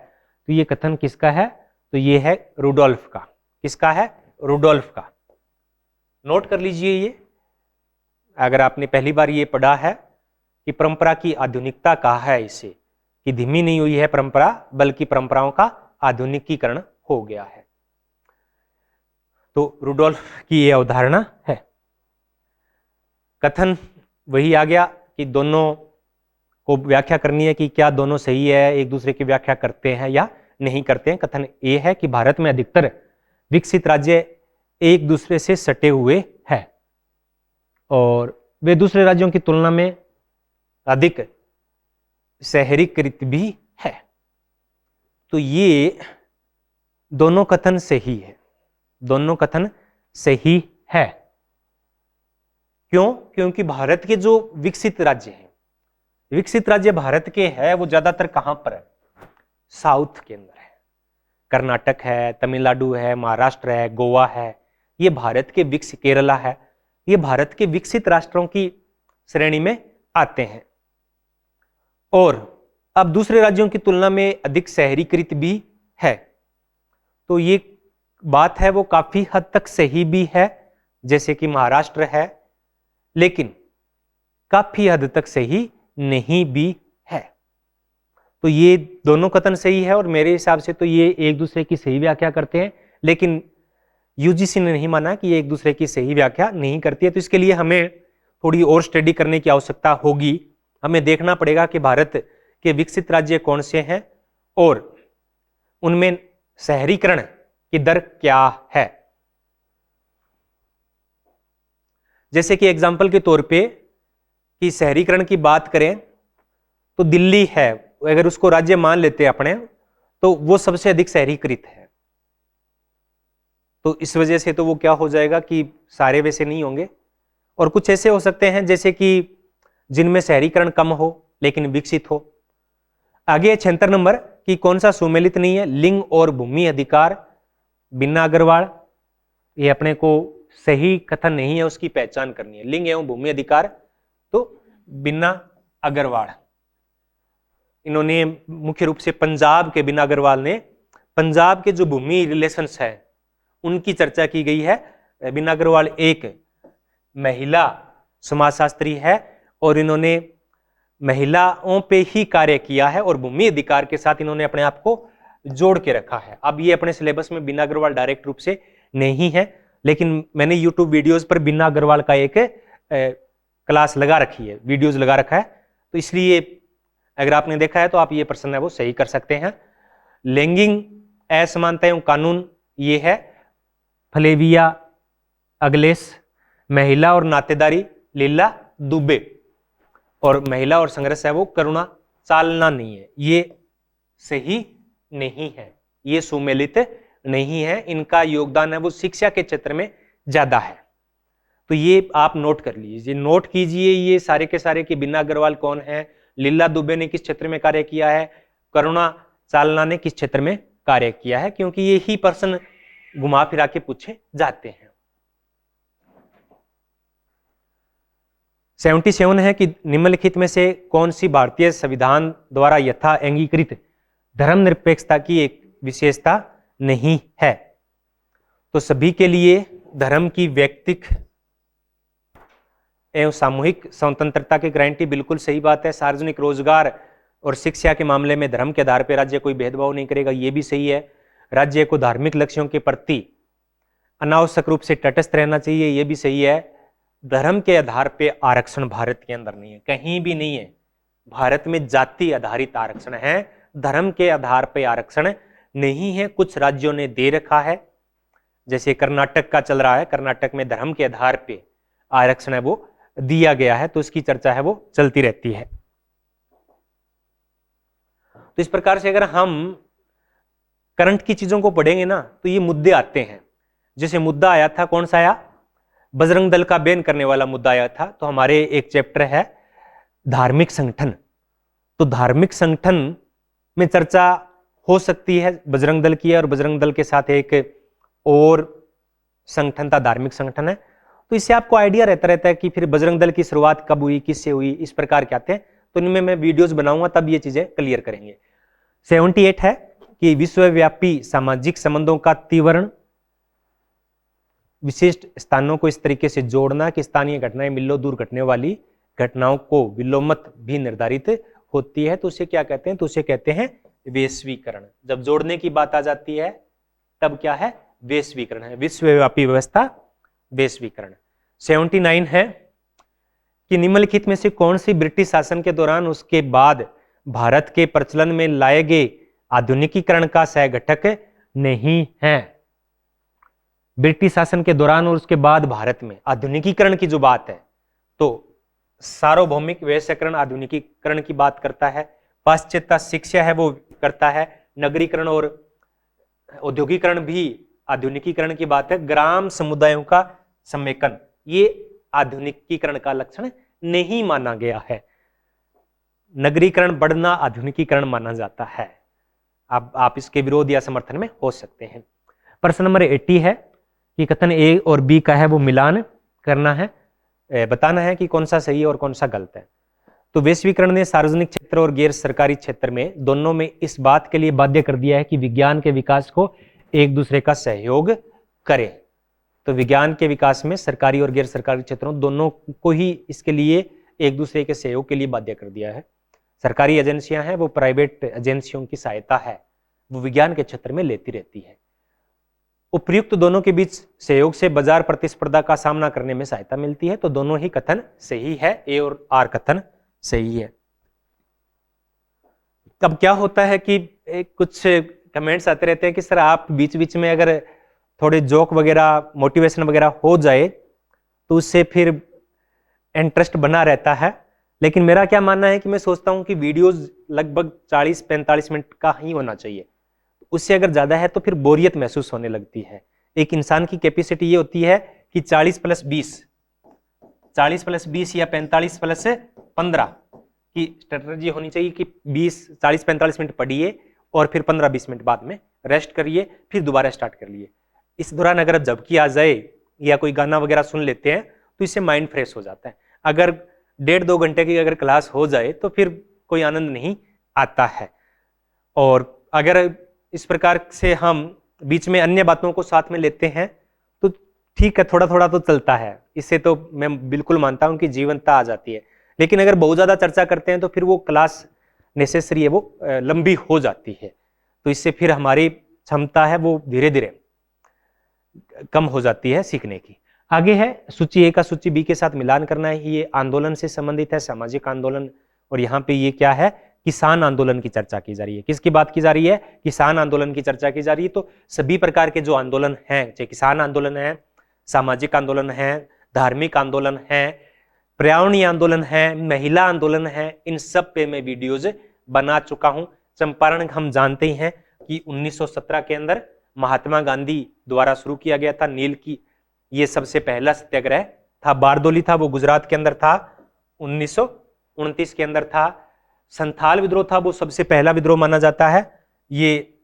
तो ये कथन किसका है? तो ये है रुडोल्फ का। किसका है? रुडोल्फ का। नोट कर लीजिए ये, अगर आपने पहली बार ये पढ़ा है कि परंपरा की आधुनिकता कहा है इसे, कि धीमी नहीं हुई है परंपरा बल्कि परंपराओं का आधुनिकीकरण हो गया है। तो रुडोल्फ की यह अवधारणा है। कथन वही आ गया कि दोनों को व्याख्या करनी है कि क्या दोनों सही है, एक दूसरे की व्याख्या करते हैं या नहीं करते हैं। कथन ये है कि भारत में अधिकतर विकसित राज्य एक दूसरे से सटे हुए हैं और वे दूसरे राज्यों की तुलना में अधिक शहरीकृत भी है। तो ये दोनों कथन सही है, दोनों कथन सही है। क्यों? क्योंकि भारत के जो विकसित राज्य हैं, विकसित राज्य भारत के हैं, वो ज्यादातर कहां पर है? साउथ के अंदर है। कर्नाटक है, तमिलनाडु है, महाराष्ट्र है, गोवा है, ये भारत के विकसित, केरला है, ये भारत के विकसित राष्ट्रों की श्रेणी में आते हैं और अब दूसरे राज्यों की तुलना में अधिक शहरीकृत भी है। तो ये बात है वो काफी हद तक सही भी है, जैसे कि महाराष्ट्र है, लेकिन काफी हद तक सही नहीं भी है। तो ये दोनों कथन सही है और मेरे हिसाब से तो ये एक दूसरे की सही व्याख्या करते हैं, लेकिन यूजीसी ने नहीं माना कि ये एक दूसरे की सही व्याख्या नहीं करती है। तो इसके लिए हमें थोड़ी और स्टडी करने की आवश्यकता होगी। हमें देखना पड़ेगा कि भारत के विकसित राज्य कौन से हैं और उनमें शहरीकरण की दर क्या है। जैसे कि एग्जाम्पल के तौर पे कि शहरीकरण की बात करें तो दिल्ली है, अगर उसको राज्य मान लेते हैं अपने, तो वो सबसे अधिक शहरीकृत है। तो इस वजह से तो वो क्या हो जाएगा कि सारे वैसे नहीं होंगे, और कुछ ऐसे हो सकते हैं जैसे कि जिनमें शहरीकरण कम हो लेकिन विकसित हो। आगे 76 नंबर कि कौन सा सुमेलित नहीं है? लिंग और भूमि अधिकार, बिन्ना अग्रवाल। ये अपने को सही कथन नहीं है, उसकी पहचान करनी है। लिंग एवं भूमि अधिकार, तो बिन्ना अग्रवाल, इन्होंने मुख्य रूप से पंजाब के बिन्ना अग्रवाल ने पंजाब के जो भूमि रिलेशंस है उनकी चर्चा की गई है। बिन्ना अग्रवाल एक महिला समाजशास्त्री है और इन्होंने महिलाओं पे ही कार्य किया है और भूमि अधिकार के साथ इन्होंने अपने आप को जोड़ के रखा है। अब ये अपने सिलेबस में बीना अग्रवाल डायरेक्ट रूप से नहीं है, लेकिन मैंने यूट्यूब वीडियोस पर बीना अग्रवाल का एक क्लास लगा रखी है, वीडियोस लगा रखा है, तो इसलिए अगर आपने देखा है तो आप ये प्रश्न है वो सही कर सकते हैं। लैंगिक असमानता एवं कानून ये है फ्लेविया अगलेस, महिला और नातेदारी लीला दुबे, और महिला और संघर्ष है वो करुणा चालना नहीं है, ये सही नहीं है, ये सुमेलित नहीं है। इनका योगदान है वो शिक्षा के क्षेत्र में ज्यादा है। तो ये आप नोट कर लीजिए, नोट कीजिए ये सारे के सारे कि बीना अग्रवाल कौन है, लीला दुबे ने किस क्षेत्र में कार्य किया है, करुणा चालना ने किस क्षेत्र में कार्य किया है, क्योंकि ये ही प्रश्न घुमा फिरा के पूछे जाते हैं। 77 है कि निम्नलिखित में से कौन सी भारतीय संविधान द्वारा यथा अंगीकृत धर्मनिरपेक्षता की एक विशेषता नहीं है। तो सभी के लिए धर्म की व्यक्तिक एवं सामूहिक स्वतंत्रता की गारंटी, बिल्कुल सही बात है। सार्वजनिक रोजगार और शिक्षा के मामले में धर्म के आधार पर राज्य कोई भेदभाव नहीं करेगा, ये भी सही है। राज्य को धार्मिक लक्ष्यों के प्रति अनावश्यक रूप से तटस्थ रहना चाहिए, ये भी सही है। धर्म के आधार पे आरक्षण भारत के अंदर नहीं है, कहीं भी नहीं है। भारत में जाति आधारित आरक्षण है, धर्म के आधार पे आरक्षण नहीं है। कुछ राज्यों ने दे रखा है, जैसे कर्नाटक का चल रहा है, कर्नाटक में धर्म के आधार पे आरक्षण है वो दिया गया है, तो उसकी चर्चा है वो चलती रहती है। तो इस प्रकार से अगर हम करंट की चीजों को पढ़ेंगे ना तो ये मुद्दे आते हैं। जैसे मुद्दा आया था, कौन सा आया, बजरंग दल का बैन करने वाला मुद्दा आया था। तो हमारे एक चैप्टर है धार्मिक संगठन, तो धार्मिक संगठन में चर्चा हो सकती है बजरंग दल की है, और बजरंग दल के साथ एक और संगठन था, धार्मिक संगठन है। तो इससे आपको आइडिया रहता है कि फिर बजरंग दल की शुरुआत कब हुई, किससे हुई, इस प्रकार के आते हैं। तो इनमें मैं वीडियोस बनाऊंगा, तब ये चीजें क्लियर करेंगे। 78 है कि विश्वव्यापी सामाजिक संबंधों का तीव्र विशिष्ट स्थानों को इस तरीके से जोड़ना कि स्थानीय घटनाएं मिलो दूर घटने वाली घटनाओं को विलोमत भी निर्धारित होती है। तो उसे क्या कहते हैं, तो उसे कहते हैं वैश्वीकरण। जब जोड़ने की बात आ जाती है तब क्या है, वैश्वीकरण है, विश्वव्यापी व्यवस्था वैश्वीकरण। 79 है कि निम्नलिखित में से कौन सी ब्रिटिश शासन के दौरान उसके बाद भारत के प्रचलन में लाए गए आधुनिकीकरण का सहघटक नहीं है। ब्रिटिश शासन के दौरान और उसके बाद भारत में आधुनिकीकरण की जो बात है, तो सार्वभौमिक वैश्वीकरण आधुनिकीकरण की बात करता है, पाश्चात्य शिक्षा है वो करता है, नगरीकरण और औद्योगिकरण भी आधुनिकीकरण की बात है, ग्राम समुदायों का समेकन ये आधुनिकीकरण का लक्षण नहीं माना गया है। नगरीकरण बढ़ना आधुनिकीकरण माना जाता है। अब आप इसके विरोध या समर्थन में हो सकते हैं। प्रश्न नंबर 80 है कि कथन ए और बी का है वो मिलान करना है, बताना है कि कौन सा सही है और कौन सा गलत है। तो वैश्वीकरण ने सार्वजनिक क्षेत्र और गैर सरकारी क्षेत्र में दोनों में इस बात के लिए बाध्य कर दिया है कि विज्ञान के विकास को एक दूसरे का सहयोग करें। तो विज्ञान के विकास में सरकारी और गैर सरकारी क्षेत्रों दोनों को ही इसके लिए एक दूसरे के सहयोग के लिए बाध्य कर दिया है। सरकारी एजेंसियां हैं वो प्राइवेट एजेंसियों की सहायता है वो विज्ञान के क्षेत्र में लेती रहती है। उपयुक्त दोनों के बीच सहयोग से बाजार प्रतिस्पर्धा का सामना करने में सहायता मिलती है। तो दोनों ही कथन सही है, ए और आर कथन सही है। तब क्या होता है कि कुछ कमेंट्स आते रहते हैं कि सर आप बीच बीच में अगर थोड़े जोक वगैरह मोटिवेशन वगैरह हो जाए तो उससे फिर इंटरेस्ट बना रहता है। लेकिन मेरा क्या मानना है कि मैं सोचता हूं कि वीडियोस लगभग 40-45 मिनट का ही होना चाहिए। उससे अगर ज्यादा है तो फिर बोरियत महसूस होने लगती है। एक इंसान की कैपेसिटी ये होती है कि 40+20 या 45+15 की स्ट्रेटजी होनी चाहिए कि 40-45 मिनट पढ़िए और फिर 15-20 मिनट बाद में रेस्ट करिए, फिर दोबारा स्टार्ट कर लिए। इस दौरान अगर झपकी आ जाए या कोई गाना वगैरह सुन लेते हैं तो इससे माइंड फ्रेश हो जाता है। अगर 1.5-2 घंटे की अगर क्लास हो जाए तो फिर कोई आनंद नहीं आता है। और अगर इस प्रकार से हम बीच में अन्य बातों को साथ में लेते हैं तो ठीक है, थोड़ा थोड़ा तो चलता है। इससे तो मैं बिल्कुल मानता हूं कि जीवंतता आ जाती है। लेकिन अगर बहुत ज्यादा चर्चा करते हैं तो फिर वो क्लास नेसेसरी है, वो लंबी हो जाती है, तो इससे फिर हमारी क्षमता है वो धीरे धीरे कम हो जाती है सीखने की। आगे है सूची ए का सूची बी के साथ मिलान करना है। ये आंदोलन से संबंधित है, सामाजिक आंदोलन, और यहाँ पे ये क्या है, किसान आंदोलन की चर्चा की जा रही है। किसकी बात की जा रही है, किसान आंदोलन की चर्चा की जा रही है। तो सभी प्रकार के जो आंदोलन हैं, चाहे किसान आंदोलन है, सामाजिक आंदोलन है, धार्मिक आंदोलन है, पर्यावरणीय आंदोलन है, महिला आंदोलन है, इन सब पे मैं वीडियोज बना चुका हूं। चंपारण हम जानते ही हैं कि 1917 के अंदर महात्मा गांधी द्वारा शुरू किया गया था। नील की ये सबसे पहला सत्याग्रह था। बारदोली था, वो गुजरात के अंदर था, 1929 के अंदर था। संथाल विद्रोह था, वो सबसे पहला विद्रोह माना जाता है, ये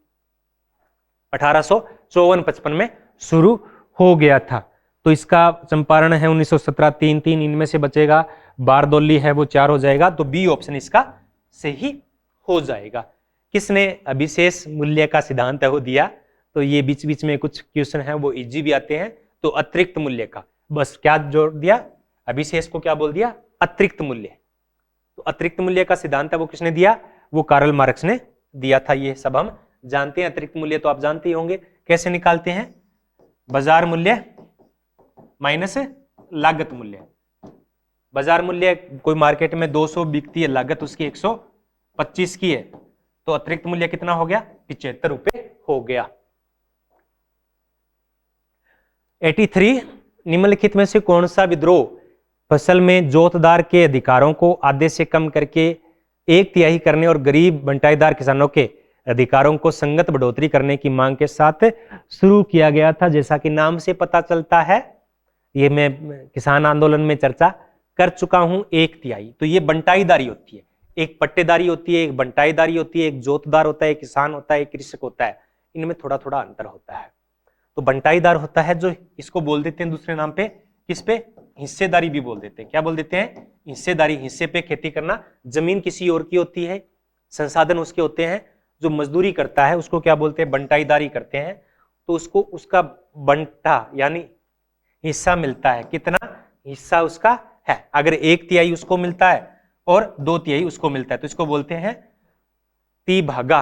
1854-55 में शुरू हो गया था। तो इसका चंपारण है 1917, 3-3 इनमें से बचेगा। बारदोली है वो 4 हो जाएगा, तो बी ऑप्शन इसका सही हो जाएगा। किसने अभिशेष मूल्य का सिद्धांत है वो दिया, तो ये बीच बीच में कुछ क्वेश्चन है वो इजी भी आते हैं। तो अतिरिक्त मूल्य का बस क्या जोड़ दिया, अभिशेष को क्या बोल दिया, अतिरिक्त मूल्य। तो अतिरिक्त मूल्य का सिद्धांत है वो किसने दिया, वो कार्ल मार्क्स ने दिया था। ये सब हम जानते हैं। अतिरिक्त मूल्य तो आप जानते ही होंगे, कैसे निकालते हैं, बाजार मूल्य माइनस लागत मूल्य। बाजार मूल्य कोई मार्केट में 200 बिकती है, लागत उसकी 125 की है, तो अतिरिक्त मूल्य कितना हो गया, 75 रुपए हो गया। 83 निम्नलिखित में से कौन सा विद्रोह फसल में जोतदार के अधिकारों को आधे से कम करके 1/3 करने और गरीब बंटाईदार किसानों के अधिकारों को संगत बढ़ोतरी करने की मांग के साथ शुरू किया गया था। जैसा कि नाम से पता चलता है, ये मैं किसान आंदोलन में चर्चा कर चुका हूं। 1/3 तो ये बंटाईदारी होती है, एक पट्टेदारी होती है, एक बंटाईदारी होती है, एक जोतदार होता है, एक किसान होता है, एक कृषक होता है, इनमें थोड़ा थोड़ा अंतर होता है। तो बंटाईदार होता है जो इसको बोल देते हैं दूसरे नाम पे, किस पे, हिस्सेदारी भी बोल देते हैं। क्या बोल देते हैं, हिस्सेदारी। हिस्से पे खेती करना, जमीन किसी और की होती है, संसाधन उसके होते हैं, जो मजदूरी करता है उसको क्या बोलते हैं, बंटाईदारी करते हैं। तो उसको उसका बंटा यानी हिस्सा मिलता है, कितना हिस्सा उसका है। अगर 1/3 उसको मिलता है और 2/3 उसको मिलता है, तो इसको बोलते हैं ती भागा,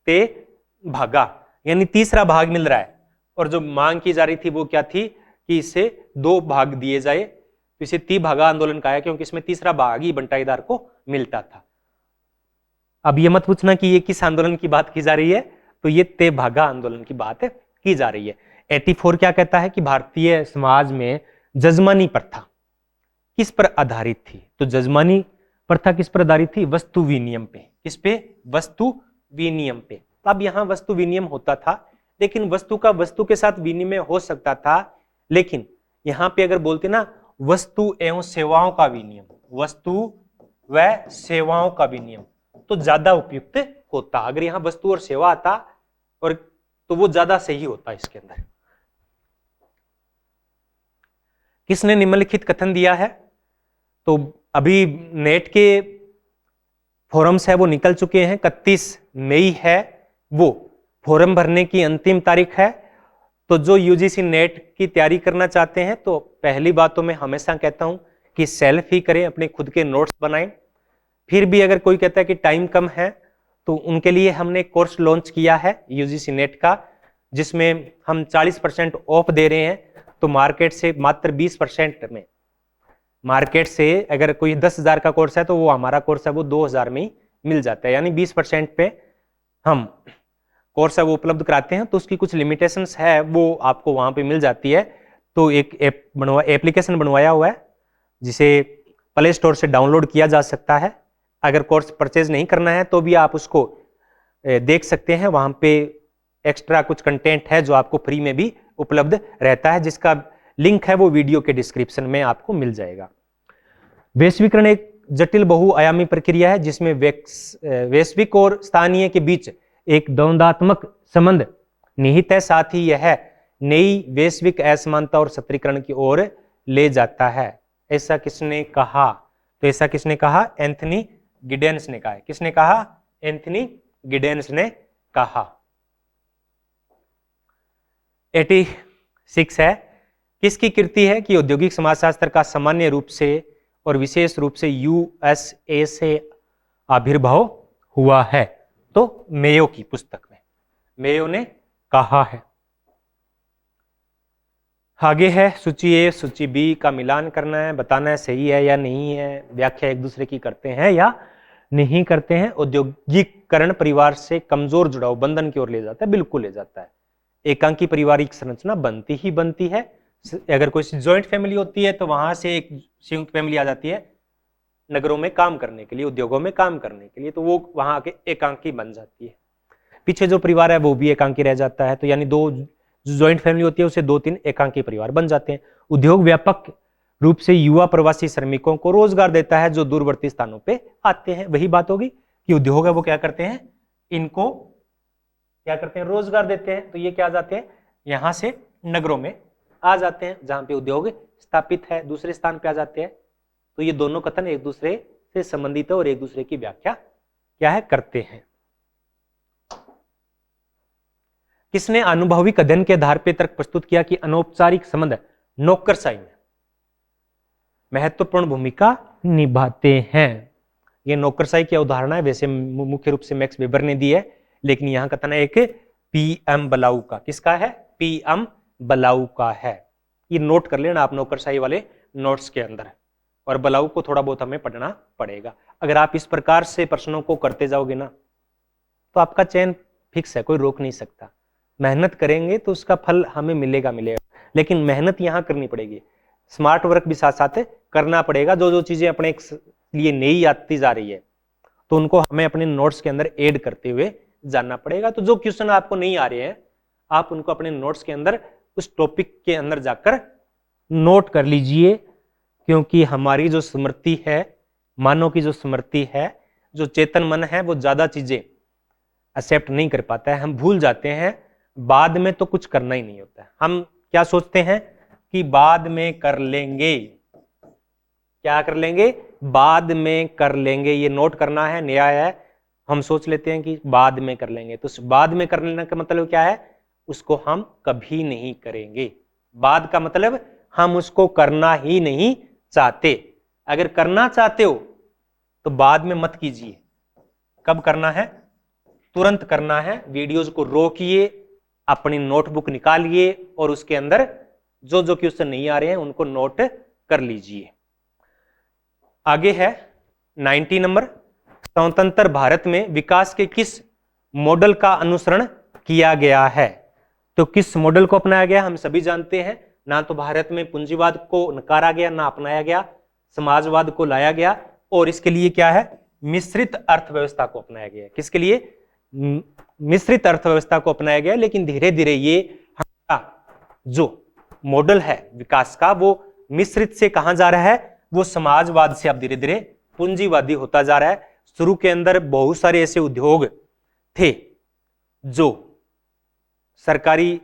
ते भागा, यानी तीसरा भाग मिल रहा है। और जो मांग की जा रही थी वो क्या थी कि इसे 2 भाग दिए जाए, तो इसे ती भागा आंदोलन कहा है, क्योंकि इसमें तीसरा भाग ही बंटाईदार को मिलता था। अब ये मत पूछना कि ये किस आंदोलन की बात की जा रही है, तो ये ते भागा आंदोलन की बात की जा रही है। 84 क्या कहता है कि भारतीय समाज में जजमानी प्रथा किस पर आधारित थी, तो जजमानी प्रथा किस पर आधारित थी, वस्तु विनियम पे। किस पे, वस्तु विनियम पे। अब यहां वस्तु विनियम होता था, लेकिन वस्तु का वस्तु के साथ विनिमय हो सकता था, लेकिन यहां पे अगर बोलते ना वस्तु एवं सेवाओं का विनियम, वस्तु व सेवाओं का विनियम, तो ज्यादा उपयुक्त होता। अगर यहां वस्तु और सेवा आता और तो वो ज्यादा सही होता इसके अंदर। किसने निम्नलिखित कथन दिया है, तो अभी नेट के फॉर्म्स है वो निकल चुके हैं, 31 मई है वो फॉर्म भरने की अंतिम तारीख है। तो जो यूजीसी नेट की तैयारी करना चाहते हैं, तो पहली बात तो मैं हमेशा कहता हूं कि सेल्फ ही करें, अपने खुद के नोट्स बनाएं। फिर भी अगर कोई कहता है कि टाइम कम है, तो उनके लिए हमने कोर्स लॉन्च किया है यूजीसी नेट का, जिसमें हम 40% ऑफ दे रहे हैं। तो मार्केट से मात्र 20% में, मार्केट से अगर कोई 10,000 का कोर्स है तो वो हमारा कोर्स है वो 2,000 में ही मिल जाता है, यानी 20% पे हम कोर्स है वो उपलब्ध कराते हैं। तो उसकी कुछ लिमिटेशंस है वो आपको वहां पे मिल जाती है। तो एक एप्लीकेशन बनवाया हुआ है जिसे प्ले स्टोर से डाउनलोड किया जा सकता है। अगर कोर्स परचेज नहीं करना है तो भी आप उसको देख सकते हैं, वहां पे एक्स्ट्रा कुछ कंटेंट है जो आपको फ्री में भी उपलब्ध रहता है, जिसका लिंक है वो वीडियो के डिस्क्रिप्शन में आपको मिल जाएगा। वैश्वीकरण एक जटिल बहुआयामी प्रक्रिया है जिसमें वैश्विक और स्थानीय के बीच एक द्वंद्वात्मक संबंध निहित है, साथ ही यह नई वैश्विक असमानता और सत्रीकरण की ओर ले जाता है। ऐसा किसने कहा, तो ऐसा किसने कहा, एंथनी गिडेन्स ने कहा। किसने कहा, एंथनी गिडेन्स ने कहा। 86 है, किसकी कृति है कि औद्योगिक समाजशास्त्र का सामान्य रूप से और विशेष रूप से यूएसए से आविर्भाव हुआ है। तो मेयो की पुस्तक में मेयो ने कहा है। आगे है सूची ए सूची बी का मिलान करना है, बताना है सही है या नहीं है, व्याख्या एक दूसरे की करते हैं या नहीं करते हैं। औद्योगिकरण परिवार से कमजोर जुड़ाव बंधन की ओर ले जाता है, बिल्कुल ले जाता है। एकांकी पारिवारिक संरचना बनती ही बनती है। अगर कोई ज्वाइंट फैमिली होती है तो वहां से एक संयुक्त फैमिली आ जाती है नगरों में काम करने के लिए, उद्योगों में काम करने के लिए, तो वो वहां के एकांकी बन जाती है। पीछे जो परिवार है वो भी एकांकी रह जाता है। तो यानी दो ज्वाइंट फैमिली होती है उसे 2-3 एकांकी परिवार बन जाते हैं। उद्योग व्यापक रूप से युवा प्रवासी श्रमिकों को रोजगार देता है जो दूरवर्ती स्थानों पे आते हैं। वही बात होगी कि उद्योग है वो क्या करते हैं, इनको क्या करते हैं, रोजगार देते हैं। तो ये क्या आ जाते हैं, यहां से नगरों में आ जाते हैं जहां पे उद्योग स्थापित है, दूसरे स्थान पे आ जाते हैं। तो ये दोनों कथन एक दूसरे से संबंधित है और एक दूसरे की व्याख्या क्या है, करते हैं। किसने अनुभविक अध्ययन के आधार पर तर्क प्रस्तुत किया कि अनौपचारिक संबंध नौकरशाही में महत्वपूर्ण भूमिका निभाते हैं। ये नौकरशाही की उदाहरण है, वैसे मुख्य रूप से मैक्स वेबर ने दी है, लेकिन यहां कथन है एक पीएम बलाऊ का। किसका है, पीएम बलाऊ का है। ये नोट कर लेना आप नौकरशाही वाले नोट्स के अंदर, और बलाऊ को थोड़ा बहुत हमें पढ़ना पड़ेगा। अगर आप इस प्रकार से प्रश्नों को करते जाओगे ना तो आपका चयन फिक्स है, कोई रोक नहीं सकता। मेहनत करेंगे तो उसका फल हमें मिलेगा, लेकिन मेहनत यहां करनी पड़ेगी, स्मार्ट वर्क भी साथ साथ करना पड़ेगा। जो जो चीजें अपने लिए नई आती जा रही है तो उनको हमें अपने नोट्स के अंदर ऐड करते हुए जानना पड़ेगा। तो जो क्वेश्चन आपको नहीं आ रहे हैं आप उनको अपने नोट्स के अंदर उस टॉपिक के अंदर जाकर नोट कर लीजिए, क्योंकि हमारी जो स्मृति है, मानव की जो स्मृति है, जो चेतन मन है, वो ज्यादा चीजें एक्सेप्ट नहीं कर पाता है। हम भूल जाते हैं, बाद में तो कुछ करना ही नहीं होता है। हम क्या सोचते हैं कि बाद में कर लेंगे, क्या कर लेंगे, बाद में कर लेंगे। ये नोट करना है, नया है। हम सोच लेते हैं कि बाद में कर लेंगे, तो बाद में कर लेने का मतलब क्या है, उसको हम कभी नहीं करेंगे। बाद का मतलब हम उसको करना ही नहीं चाहते। अगर करना चाहते हो तो बाद में मत कीजिए। कब करना है, तुरंत करना है। वीडियोज को रोकिए, अपनी नोटबुक निकालिए और उसके अंदर जो जो क्वेश्चन नहीं आ रहे हैं उनको नोट कर लीजिए। आगे है 90 नंबर, स्वतंत्र भारत में विकास के किस मॉडल का अनुसरण किया गया है। तो किस मॉडल को अपनाया गया, हम सभी जानते हैं। ना तो भारत में पूंजीवाद को नकारा गया, ना अपनाया गया, समाजवाद को लाया गया, और इसके लिए क्या है, मिश्रित अर्थव्यवस्था को अपनाया गया। किसके लिए, मिश्रित अर्थव्यवस्था को अपनाया गया। लेकिन धीरे धीरे ये जो मॉडल है विकास का वो मिश्रित से कहां जा रहा है, वो समाजवाद से अब धीरे धीरे पूंजीवादी होता जा रहा है। शुरू के अंदर बहुत सारे ऐसे उद्योग थे जो सरकारी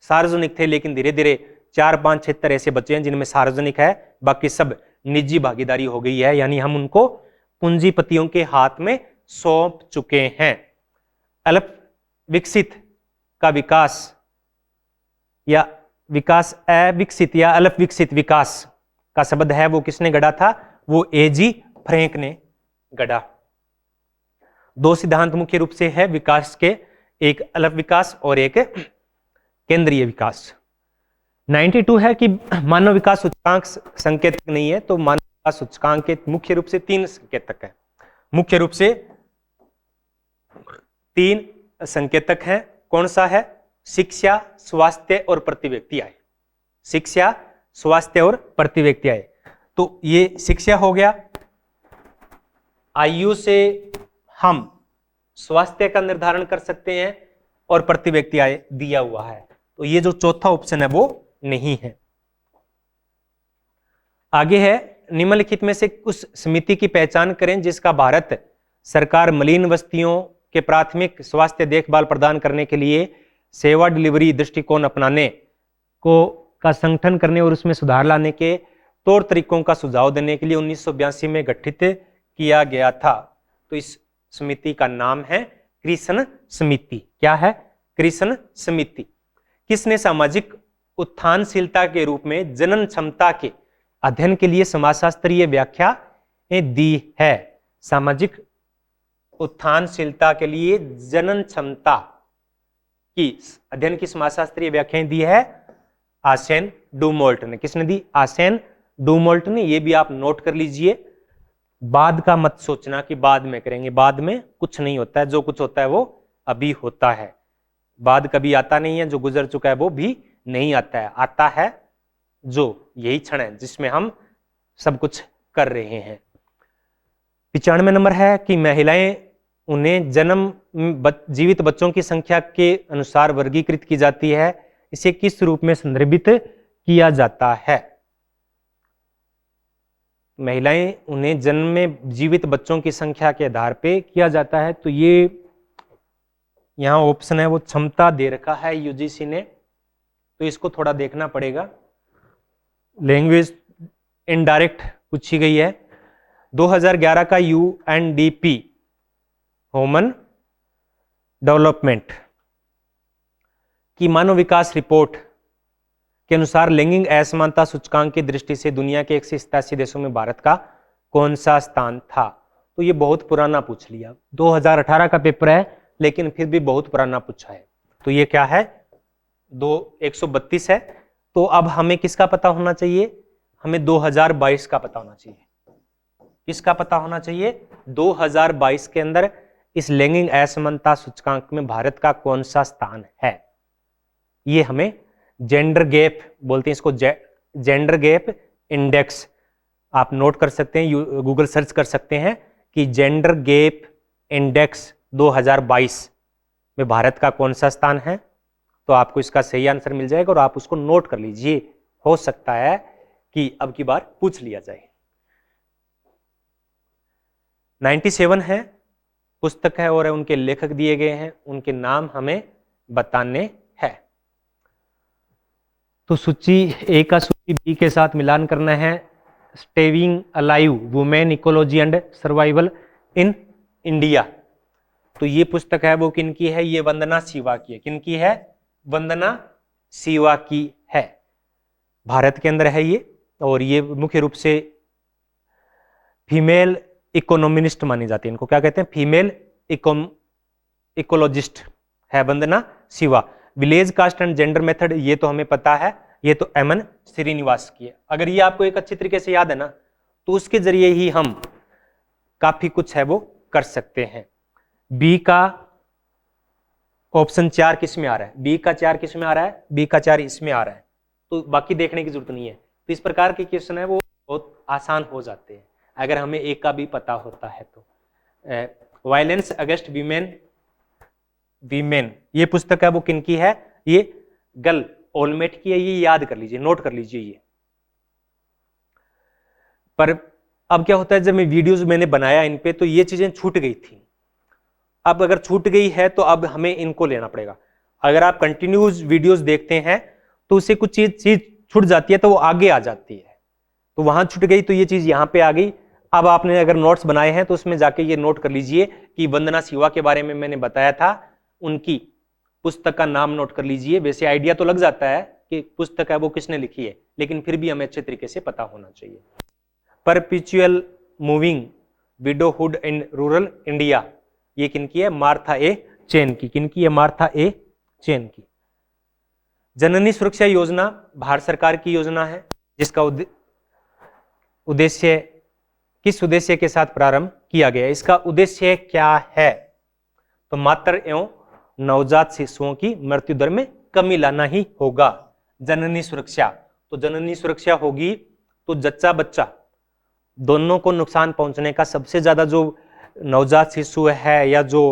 सार्वजनिक थे, लेकिन धीरे धीरे 4-5 क्षेत्र ऐसे बचे हैं जिनमें सार्वजनिक है, बाकी सब निजी भागीदारी हो गई है, यानी हम उनको पूंजीपतियों के हाथ में सौंप चुके हैं। अल्प विकसित का विकास या विकास अविकसित या अल्प विकसित विकास का शब्द है वो किसने गढ़ा था, वो एजी फ्रैंक ने गढ़ा। दो सिद्धांत मुख्य रूप से है विकास के, एक अल्प विकास और एक केंद्रीय विकास। 92 है कि मानव विकास सूचकांक संकेतक नहीं है, तो मानव विकास सूचकांक के मुख्य रूप से 3 संकेतक है। मुख्य रूप से 3 संकेतक हैं। कौन सा है, शिक्षा, स्वास्थ्य और प्रति व्यक्ति आय। शिक्षा, स्वास्थ्य और प्रति व्यक्ति आय। तो ये शिक्षा हो गया, आयु से हम स्वास्थ्य का निर्धारण कर सकते हैं, और प्रति व्यक्ति आय दिया हुआ है। तो ये जो चौथा ऑप्शन है वो नहीं है। आगे है, निम्नलिखित में से उस समिति की पहचान करें जिसका भारत सरकार मलिन बस्तियों के प्राथमिक स्वास्थ्य देखभाल प्रदान करने के लिए सेवा डिलीवरी दृष्टिकोण अपनाने को का संगठन करने और उसमें सुधार लाने के तौर तरीकों का सुझाव देने के लिए 1982 में गठित किया गया था। तो इस समिति का नाम है कृष्ण समिति। क्या है, कृष्ण समिति। किसने सामाजिक उत्थानशीलता के रूप में जनन क्षमता के अध्ययन के लिए समाजशास्त्रीय व्याख्या दी है। सामाजिक उत्थानशीलता के लिए जनन क्षमता की अध्ययन की समाजशास्त्रीय व्याख्याएं दी है आसेन डूमोल्ट ने। किसने दी? आसेन डूमोल्ट ने। ये भी आप नोट कर लीजिए। बाद का मत सोचना कि बाद में करेंगे, बाद में कुछ नहीं होता है, जो कुछ होता है वो अभी होता है। बाद कभी आता नहीं है, जो गुजर चुका है वो भी नहीं आता है, आता है जो यही क्षण है जिसमें हम सब कुछ कर रहे हैं। 95 नंबर है कि महिलाएं उन्हें जीवित बच्चों की संख्या के अनुसार वर्गीकृत की जाती है। इसे किस रूप में संदर्भित किया जाता है? महिलाएं उन्हें जन्म में जीवित बच्चों की संख्या के आधार पे किया जाता है। तो ये यहां ऑप्शन है वो क्षमता दे रखा है यूजीसी ने, तो इसको थोड़ा देखना पड़ेगा। लैंग्वेज इनडायरेक्ट पूछी गई है। 2011 का यूएनडीपी ह्यूमन डेवलपमेंट की मानव विकास रिपोर्ट के अनुसार लैंगिक असमानता सूचकांक की दृष्टि से दुनिया के 187 देशों में भारत का कौन सा स्थान था? तो ये बहुत पुराना पूछ लिया, 2018 का पेपर है लेकिन फिर भी बहुत पुराना पूछा है। तो ये क्या है? 132 है। तो अब हमें किसका पता होना चाहिए? हमें 2022 का पता होना चाहिए। किसका पता होना चाहिए? 2022 के अंदर इस लैंगिक असमानता सूचकांक में भारत का कौन सा स्थान है? ये हमें जेंडर गैप बोलते हैं इसको, जेंडर गैप इंडेक्स आप नोट कर सकते हैं, गूगल सर्च कर सकते हैं कि जेंडर गैप इंडेक्स 2022 में भारत का कौन सा स्थान है। तो आपको इसका सही आंसर मिल जाएगा और आप उसको नोट कर लीजिए, हो सकता है कि अब की बार पूछ लिया जाए। 97 है, पुस्तक है और उनके लेखक दिए गए हैं, उनके नाम हमें बताने हैं। तो सूची ए का सूची बी के साथ मिलान करना है। Staying alive women ecology and survival in India, तो ये पुस्तक है वो किनकी है? ये वंदना शिवा की है। किनकी है? वंदना शिवा की है। भारत के अंदर है ये, और ये मुख्य रूप से फीमेल इकोनॉमिस्ट मानी जाती है। इनको क्या कहते हैं? फीमेल इकोलॉजिस्ट है Vandana Shiva. Village caste and gender method, ये तो हमें पता है, ये तो एमएन श्रीनिवास की है। अगर ये आपको एक अच्छी तरीके से याद है ना, तो उसके जरिए ही हम काफी कुछ है वो कर सकते हैं। बी का ऑप्शन 4 किस में आ रहा है? बी का 4 किस में आ रहा है? बी का 4 इसमें आ रहा है, तो बाकी देखने की जरूरत नहीं है। तो इस प्रकार के क्वेश्चन है वो बहुत आसान हो जाते हैं अगर हमें एक का भी पता होता है तो। वायलेंस अगेंस्ट वीमेन, ये पुस्तक है वो किनकी है? ये गल ओलमेट की है। ये याद कर लीजिए, नोट कर लीजिए ये। पर अब क्या होता है, जब मैं वीडियोस मैंने बनाया इन पे तो ये चीजें छूट गई थी। अब अगर छूट गई है तो अब हमें इनको लेना पड़ेगा। अगर आप कंटिन्यूस वीडियोस देखते हैं तो उससे कुछ चीज छूट जाती है तो वो आगे आ जाती है। तो वहां छूट गई तो ये चीज यहां पे आ गई। अब आपने अगर नोट्स बनाए हैं तो उसमें जाके ये नोट कर लीजिए कि वंदना शिवा के बारे में मैंने बताया था, उनकी पुस्तक का नाम नोट कर लीजिए। वैसे आइडिया तो लग जाता है कि पुस्तक है वो किसने लिखी है, लेकिन फिर भी हमें अच्छे तरीके से पता होना चाहिए। Perpetual moving widowhood in rural India, ये किनकी है? मार्था ए चेन की। किनकी है? मार्था ए चेन की। जननी सुरक्षा योजना भारत सरकार की योजना है, जिसका उद्देश्य किस उद्देश्य के साथ प्रारंभ किया गया? इसका उद्देश्य क्या है? तो मातृ एवं नवजात शिशुओं की मृत्यु दर में कमी लाना ही होगा। जननी सुरक्षा, तो जननी सुरक्षा होगी तो जच्चा बच्चा दोनों को नुकसान पहुंचने का सबसे ज्यादा जो नवजात शिशु है या जो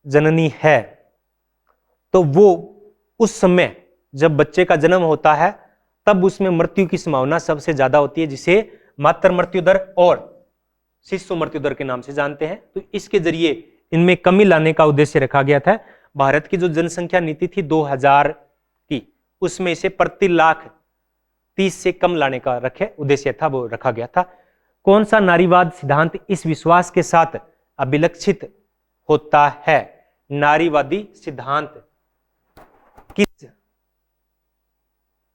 जननी है, तो वो उस समय जब बच्चे का जन्म होता है तब उसमें मृत्यु की संभावना सबसे ज्यादा होती है, जिसे मातृ मृत्यु दर और शिशु मृत्यु दर के नाम से जानते हैं। तो इसके जरिए इनमें कमी लाने का उद्देश्य रखा गया था। भारत की जो जनसंख्या नीति थी 2000 की, उसमें इसे प्रति लाख 30 से कम लाने का उद्देश्य था, वो रखा गया था। कौन सा नारीवाद सिद्धांत इस विश्वास के साथ अभिलक्षित होता है? नारीवादी सिद्धांत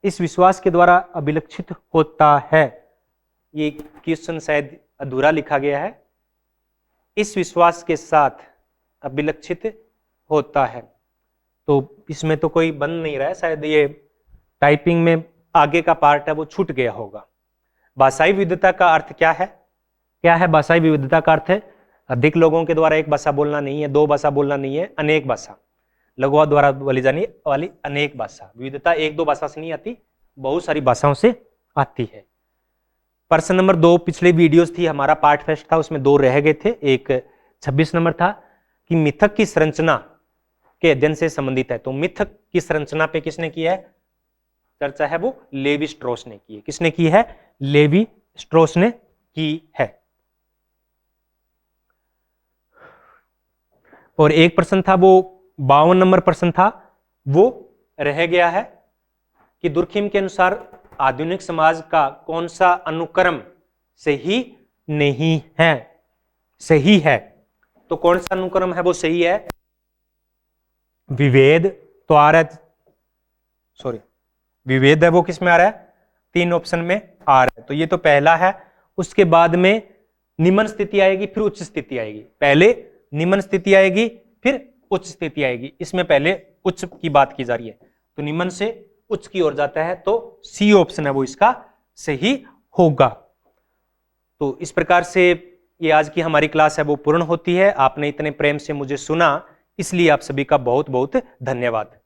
इस विश्वास के द्वारा अभिलक्षित होता है। ये क्वेश्चन शायद अधूरा लिखा गया है। इस विश्वास के साथ अभिलक्षित होता है, तो इसमें तो कोई बन नहीं रहा है, शायद ये टाइपिंग में आगे का पार्ट है वो छूट गया होगा। भाषाई विविधता का अर्थ क्या है? क्या है भाषाई विविधता का अर्थ? है अधिक लोगों के द्वारा एक भाषा बोलना नहीं है, दो भाषा बोलना नहीं है, अनेक भाषा, लघुआ द्वारा बोली जाने वाली अनेक भाषा। विविधता एक दो भाषा से नहीं आती, बहुत सारी भाषाओं से आती है। प्रश्न नंबर 2 पिछले वीडियोस थी, हमारा पार्ट फेस्ट था, उसमें 2 रह गए थे। एक 26 नंबर था कि मिथक की संरचना के अध्ययन से संबंधित है। तो मिथक की संरचना पे किसने की है चर्चा? है वो लेवी स्ट्रॉस ने की है। किसने की है? लेवी स्ट्रॉस ने की है। और एक प्रश्न था वो 52 नंबर प्रश्न था, वो रह गया है कि दुर्खिम के अनुसार आधुनिक समाज का कौन सा अनुक्रम सही नहीं है? सही है तो कौन सा अनुक्रम है वो सही है? विभेद तो आ रहा है, सॉरी विभेद है वो किस में आ रहा है? 3 ऑप्शन में आ रहा है। तो ये तो पहला है। उसके बाद में निम्न स्थिति आएगी, फिर उच्च स्थिति आएगी। पहले निम्न स्थिति आएगी, फिर उच्च स्थिति आएगी। इसमें पहले उच्च की बात की जा रही है, तो निम्न से उच्च की ओर जाता है, तो सी ऑप्शन है वो इसका सही होगा। तो इस प्रकार से ये आज की हमारी क्लास है वो पूर्ण होती है। आपने इतने प्रेम से मुझे सुना, इसलिए आप सभी का बहुत बहुत धन्यवाद।